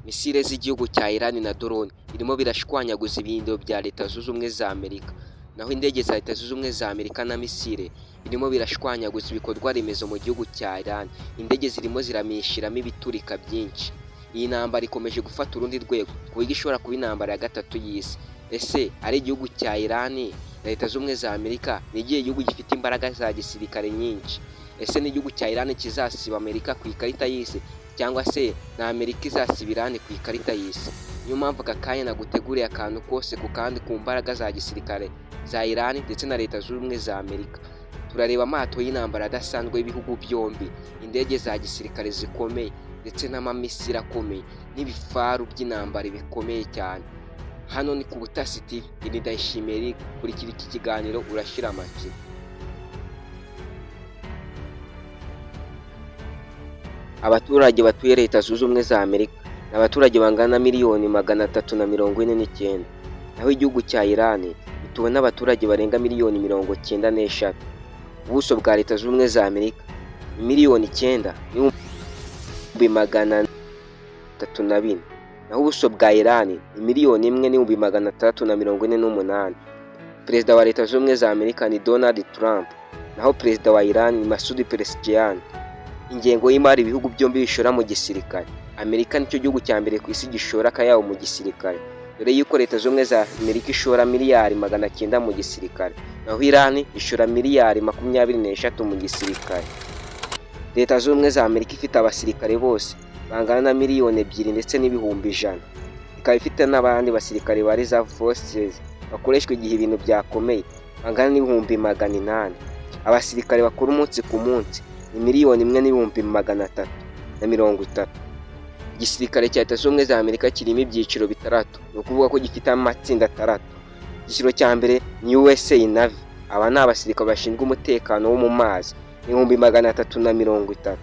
Misile z'igihugu cya Iran na drone birimo birashwanyaguza ibirindiro bya Leta Zunze Ubumwe za Amerika. Naho indege za Leta Zunze Ubumwe za Amerika na misile birimo birashwanyaguza ibikorwa remezo mu gihugu cya Iran. Indege zirimo ziramishiramo ibiturika byinshi. Iyi ntambara ikomeje gufata urundi rwego ku buryo ishobora kuba intambara ya gatatu y'isi. Ese ari igihugu cya Iran na Leta Zunze Ubumwe za Amerika ni igihe gihugu gifite imbaraga za gisirikare nyinshi? Ese ni igihugu cya Iran kizasiba Amerika ku ikarita y'isi, cyangwa se na Amerika izasiba Iran ku ikarita y'isi? Niyo mpamvu aka kanya naguteguriye akantu kose ku kandi ku mbaraga za gisirikare za Iran ndetse na Leta Zunze Ubumwe za Amerika. Turareba amato y'intambara adasanzwe y'ibihugu byombi, indege za gisirikare zikomeye ndetse n'amamisiri akomeye n'ibifaru by'intambara bikomeye cyane. Hano ni ku Butasi TV, ni Ndayishimiye Eric. Kurikira iki kiganiro urashira amatsiko. Abaturage batuye Leta Zunze Ubumwe za Amerika ni abaturage bangana na miliyoni 349, naho igihugu cya Iran bituwe n'abaturage barenga miliyoni 94. Ubuso bwa Leta Zunze Ubumwe za Amerika ni miliyoni 9 n'ibihumbi 334, naho ubuso bwa Iran ni miliyoni 1 n'ibihumbi 648. Perezida wa Leta Zunze Ubumwe za Amerika ni Donald Trump, naho perezida wa Iran ni Masoud Pezeshkian. Ingengo y'imari ibihugu byombi bishora mu gisirikare. Amerika nicyo gihugu cya mbere ku isi gishora akayabo mu gisirikare, dore yuko Leta Zunze Ubumwe za Amerika ishora miliyari 900 mu gisirikare, naho Iran ishora miliyari 23 mu gisirikare. Leta Zunze Ubumwe za Amerika ifite abasirikare bose bangana na miliyoni 2 ndetse n'ibihumbi 100. Ikaba ifite n'abandi basirikare ba Reserve Forces bakoreshwa igihe ibintu byakomeye bangana n'ibihumbi 800. Abasirikare bakora umunsi ku munsi ni miliyoni 1 n'ibihumbi 330. Igisirikare cya Leta Zunze Ubumwe za Amerika kirimo ibyiciro bitandatu, ni ukuvuga ko gifite amatsinda 3. Icyiciro cya mbere ni USA Navy, aba ni abasirikare bashinzwe umutekano wo mu mazi 330.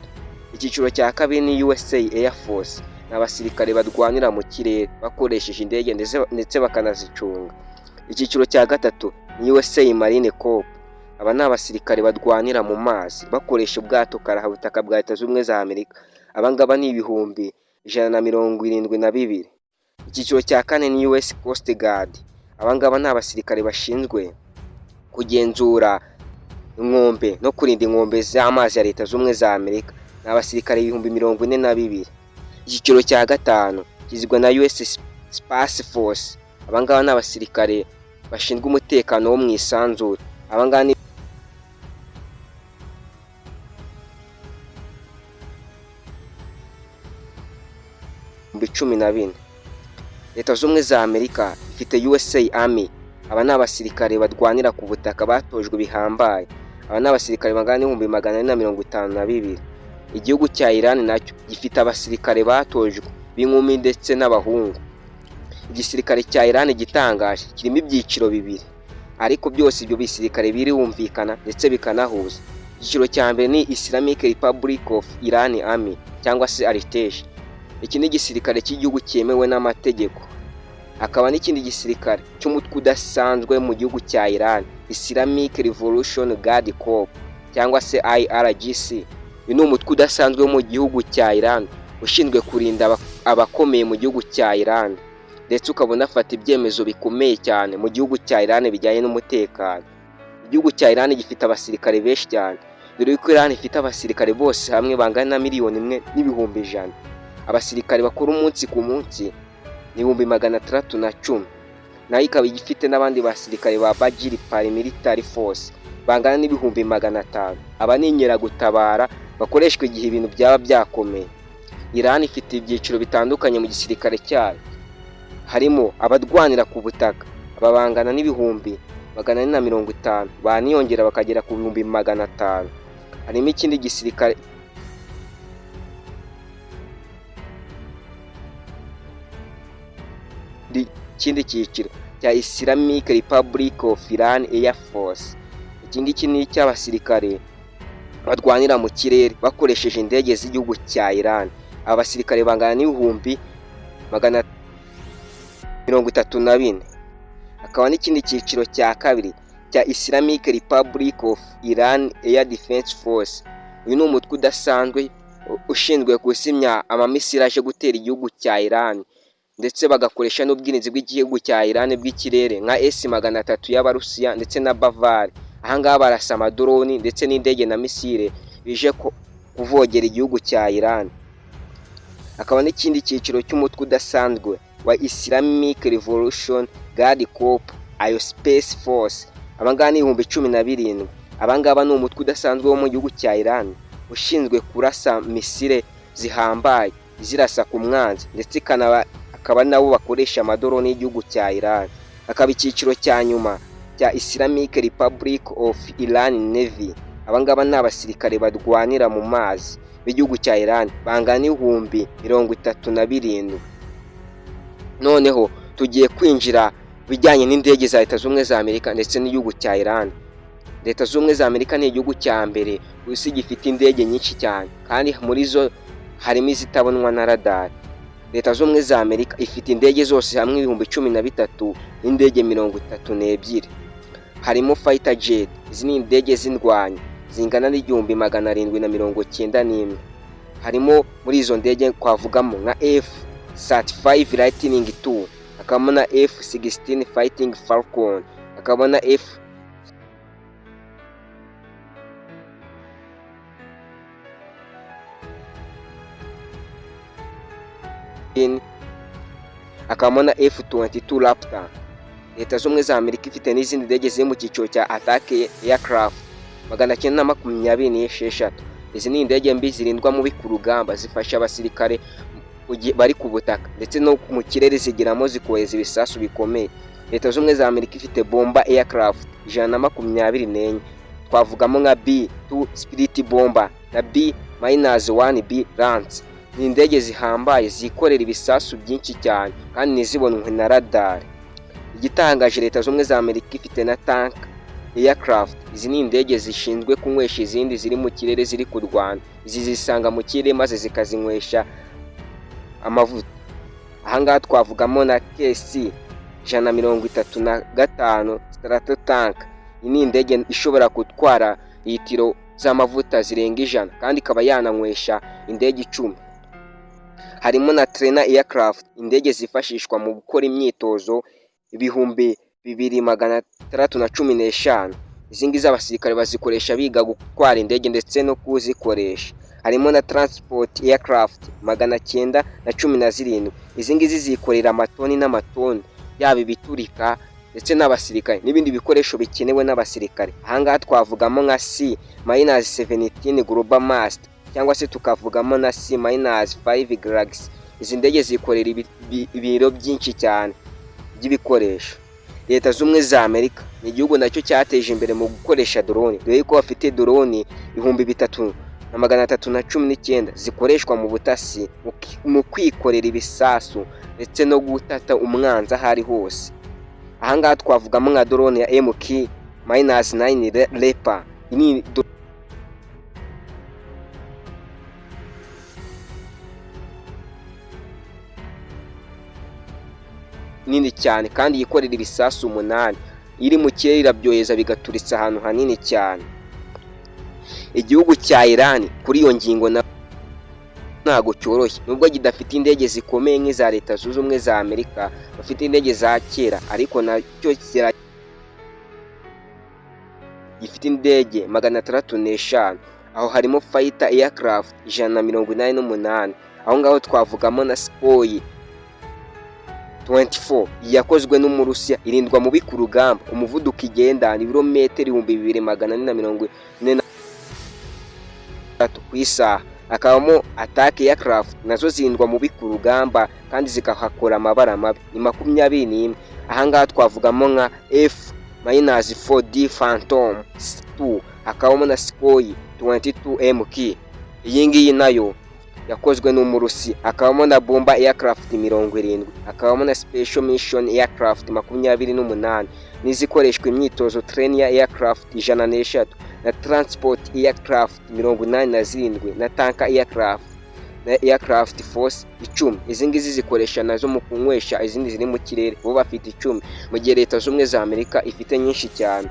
Icyiciro cya kabiri ni USA Air Force, ni abasirikare barwanira mu kirere bakoresheje indege ndetse bakanazicunga. Icyiciro cya gatatu ni USA Marine Corps, aba ni abasirikare barwanira mu mazi bakoresha ubwato karahabutaka bwa Leta Zunze Ubumwe za Amerika. Abangaba ni ibihumbi 172. Icyiciro cya kane ni US Coast Guard, abangaba ni abasirikare bashinzwe kugenzura inkombe no kurinda inkombe z'amazi ya Leta Zunze Ubumwe za Amerika, ni abasirikare 42. Icyiciro cya gatanu kizigwa na US Space Force, abangaba ni abasirikare bashinzwe umutekano wo mu isanzure. Abangaba ni 14. Leta Zunze Ubumwe za Amerika ifite USA Army, aba ni abasirikare barwanira ku butaka batojwe bihambaye. Aba ni abasirikare bangana n'452. Igihugu cya Iran nacyo gifite abasirikare batojwe b'inkumi ndetse n'abahungu. Igisirikare cya Iran gitangaje kirimo ibyiciro 2, ariko byose ibyo bisirikare birumvikana ndetse bikanahuza. Icyiciro cya mbere ni Islamic Republic of Iran Army cyangwa se Heritage. Iki ni igisirikare cy'igihugu cyemewe n'amategeko. Hakaba n'ikindi gisirikare cy'umutwe udasanzwe mu gihugu cya Iran, Islamic Revolution Guard Corps cyangwa se IRGC. Uyu ni umutwe udasanzwe mu gihugu cya Iran ushinzwe kurinda abakomeye mu gihugu cya Iran, ndetse ukabona afata ibyemezo bikomeye cyane mu gihugu cya Iran bijyanye n'umutekano. Igihugu cya Iran gifite abasirikare benshi cyane, dore yuko Iran ifite abasirikare bose hamwe bangana na miliyoni 1 n'ibihumbi 100. Abasirikare bakora umunsi ku munsi ni 610. Nayo ikaba igifite n'abandi basirikare ba Bajir Paramilitary Force bangana n'ibihumbi 500. Aba ni inkeragutabara bakoreshwa igihe ibintu byaba byakomeye. Iran ifite ibyiciro bitandukanye mu gisirikare cyayo, harimo abarwanira ku butaka, aba bangana n'ibihumbi 450, baniyongera bakagera ku bihumbi 500. Harimo ikindi gisirikare ikindi cyiciro cya Islamic Republic of Iran Air Force. Iki ngiki ni icy'abasirikare barwanira mu kirere bakoresheje indege z'igihugu cya Iran. Abasirikare bangana n'ibihumbi 134. Hakaba n'ikindi cyiciro cya kabiri cya Islamic Republic of Iran Air Defense Force. Uyu ni umutwe udasanzwe ushinzwe gusimya amamisiri aje gutera igihugu cya Iran, ndetse bagakoresha n'ubwirinzi bw'igihugu cya Iran bw'ikirere nka S-300 y'Abarusiya ndetse na Bavari. Ahangaha barasa amadroni ndetse n'indege na misile bije kuvogera igihugu cya Iran. Akaba n'ikindi cyiciro cy'umutwe udasanzwe wa Islamic Revolution Guard Corps Aerospace Force. Abangaba ni 17,000. Abangaba ni umutwe udasanzwe wo mu gihugu cya Iran ushinzwe kurasa misile zihambaye zirasa ku mwanzi, ndetse akaba nabo bakoresha amadroni y'igihugu cya Iran. Akaba icyiciro cya nyuma cya Islamic Republic of Iran Navy. Abangaba ni abasirikare badwanira mu mazi b'igihugu cya Iran, bangana 37,000. Noneho tugiye kwinjira bijyanye n'indege za Leta Zunze za Amerika ndetse n'igihugu cya Iran. Leta Zunze za Amerika ni igihugu cya mbere ku isi gifite indege nyinshi cyane, kandi muri zo harimo izitabonwa na radar. Leta Zunze za Amerika ifite indege zose hamwe 13,000 n'indege 32. Harimo fighter jet, izi ni indege z'indwanyi zingana n'791. Harimo muri izo ndege twavugamo nka F-35 Lightning II, hakabamo na F-16 Fighting Falcon, hakabamo na hakabamo na F-22 Raptor. Leta Zunze za Amerika ifite n'izindi ndege ziri mu cyiciro cya Attack Aircraft 926. Izi ni indege mbi zirindwa mu bikurugamba, zifasha abasirikare bari ku butaka ndetse no mu kirere, zigiramo zikohereza ibisasu bikomeye. Leta Zunze za Amerika ifite bomba aircraft 124. Twavugamo nka B-2 Spirit bomber na B-1B Lance. Ni indege zihambaye zikorera ibisasu byinshi cyane kandi nizibonwe na radar. Igitangaje, Leta Zunze za Amerika ifite na tank aircraft. Izi ni indege zishinzwe kunywesha izindi ziri mu kirere ziri kurwana. Izi zisanga mu kirere maze zikazinywesha amavuta. Ahangaha twavugamo na KC-135 Stratotank. Iyi ni indege ishobora gutwara litiro z'amavuta zirenga 100 kandi ikaba yananywesha indege 10. Harimo na trainer aircraft, indege zifashishwa mu gukora imyitozo 2,615. Izi ngizi abasirikare bazikoresha biga gutwara indege ndetse no kuzikoresha. Harimo na transport aircraft 917. Izi ngizi zikorera amatoni n'amatoni yaba ibiturika ndetse n'abasirikare n'ibindi bikoresho bikenewe n'abasirikare. Ahangaha twavugamo nka C-17 Global Mast, cyangwa se tukavugamo na C-5 Galaxy. Izi ndege zikorera ibiro byinshi cyane by'ibikoresho. Leta Zunze za Amerika ni igihugu nacyo cyateje imbere mu gukoresha drone, dore ko bafite drone 3,319 zikoreshwa mu butasi, mu kwikorera ibisasu ndetse no gutata umwanzi ahari hose. Ahangaha twavugamo nka drone ya MQ-9 Leopard. Ini nini cyane kandi yikorera ibisasu 8, iri mu kirere irabyoheza bigaturitsa ahantu hanini cyane. Igihugu cya Iran kuri iyo ngingo ntago cyoroshye, nubwo gidafite indege zikomeye nk'iza Leta Zunze Ubumwe za Amerika, bafite indege za kera, ariko nacyo gifite indege 605. Aho harimo fighter aircraft 188. Aho ngaho twavugamo na Sukhoi 24 yakozwe n'Umurusiya, irindwa mu bikurugamba, umuvuduko igenda ni ibirometero 2,443 ku isaha. Akabamo attack aircraft, nazo zirindwa mu bikurugamba kandi zikahakora amabara mabi, ni 21. Ahangaha twavugamo nka F-4D Phantom 2, akabamo na Sukhoi 22 MK. Iyi ngiyi nayo yakozwe n'Umurusi. Akabamo na bomba aircraft 70, akabamo na special mission aircraft 28, nizikoreshwa imyitozo trainer aircraft 103, na transport aircraft 87, na tank aircraft na aircraft force 10. Izi ngizi zikoresha nazo mu kunywesha izindi ziri mu kirere, bo bafite 10, mu gihe Leta Zunze za Amerika ifite nyinshi cyane.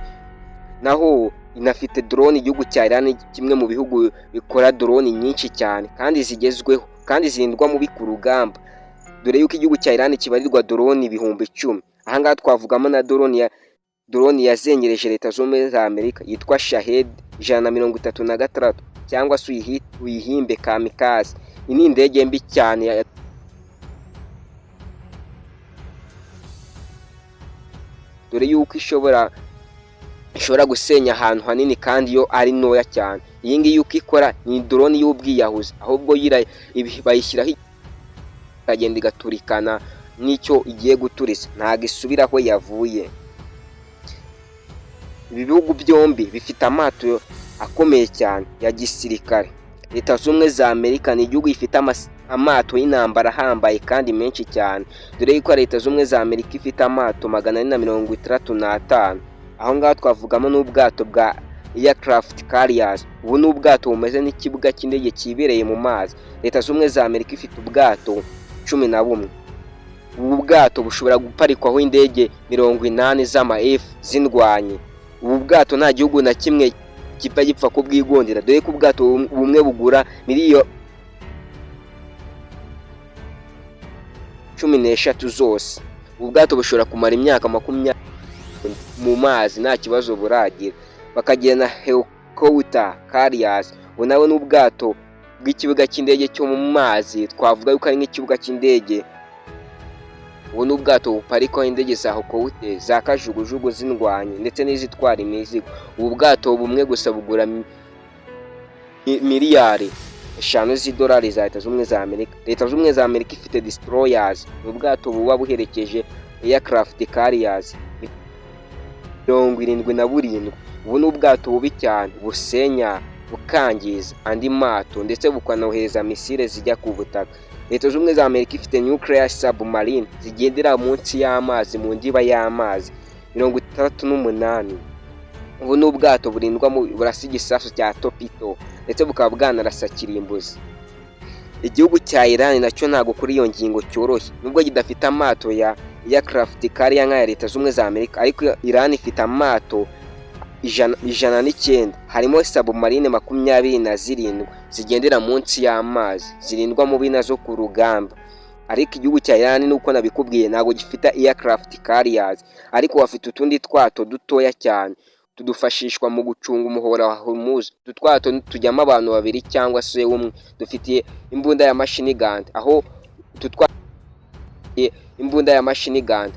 Naho inafite drone. Igihugu cya Iran ni kimwe mu bihugu bikora drone nyinshi cyane kandi zigezweho kandi zirindwa mubi ku rugamba, dore yuko igihugu cya Iran kibarirwa drone ibihumbi 10. Ahangaha twavugamo na drone yazengereje Leta Zunze za Amerika yitwa Shahed 136 cyangwa se uyihimbe kamikaze. Iyi ni indege mbi cyane dore yuko ishobora gusenya ahantu hanini kandi yo ari ntoya cyane. Iyi ngiyi uko ikora ni drone y'ubwiyahuzi, ahubwo bayishyiraho ikagenda igaturikana n'icyo igiye guturisa, ntabwo isubira aho yavuye. Ibi bihugu byombi bifite amato akomeye cyane ya gisirikare. Leta Zunze za Amerika ni igihugu gifite amato y'intambara ahambaye kandi menshi cyane, dore yuko Leta Zunze za Amerika ifite amato 465. Aho ngaho twavugamo n'ubwato bwa aircraft carriers. Ubu ni ubwato bumeze n'ikibuga cy'indege kibereye mu mazi. Leta Zunze za Amerika ifite ubwato 11. Ubu bwato bushobora guparikwaho indege 80 z'ama-F zindwanye. Ubu bwato nta gihugu na kimwe kipa gipfa kubwigondera, dore ko ubwato bumwe bugura miliyoni 13 zose. Ubu bwato bushobora kumara imyaka 20 mu mazi nta kibazo buragira. Bakagira na helicopter carriers. Ubu nawe n'ubwato bw'ikibuga cy'indege cyo mu mazi, twavuga yuko ari nk'ikibuga cy'indege. Ubu n'ubwato buparikwaho indege za helicopter, za kajugujugu zindwanye ndetse n'izitwara imizigo. Ubu bwato bumwe gusa bugura miliyari 5 z'idolari za Leta Zunze za Amerika. Leta Zunze za Amerika ifite destroyers, ubwato buba buherekeje aircraft carriers 77. Ubu n'ubwato bubi cyane, busenya, bukangiza andi mato ndetse bukanohereza misile zijya ku butaka. Leta Zunze za Amerika ifite nuclear submarine zigendera munsi y'amazi mu ndiba y'amazi 68. Ubu n'ubwato burindwa mu burasi igisasu cya Topito ndetse bukaba bwanarasa kirimbuzi. Igihugu cya Iran nacyo ntago kuri iyo ngingo cyoroshye, nubwo kidafite amato ya aircraft carrier nka Leta Zunze za Amerika, ariko Iran ifite amato 109, harimo submarine 27 zigendera munsi y'amazi zirindwa mu bina zo ku rugamba. Ariko igihugu cya Iran nuko nabikubwiye ntago gifite aircraft carriers, ariko bafite utundi twato dutoya cyane tudufashishwa mu gucunga umuhora wa Hormuz. Tutwato tujyamo abantu 2 cyangwa se umwe, dufitiye imbunda ya machine gun,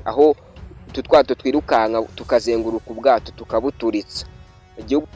aho tutwato twirukanka tukazenguruka ubwato tukabuturitsa. Igihugu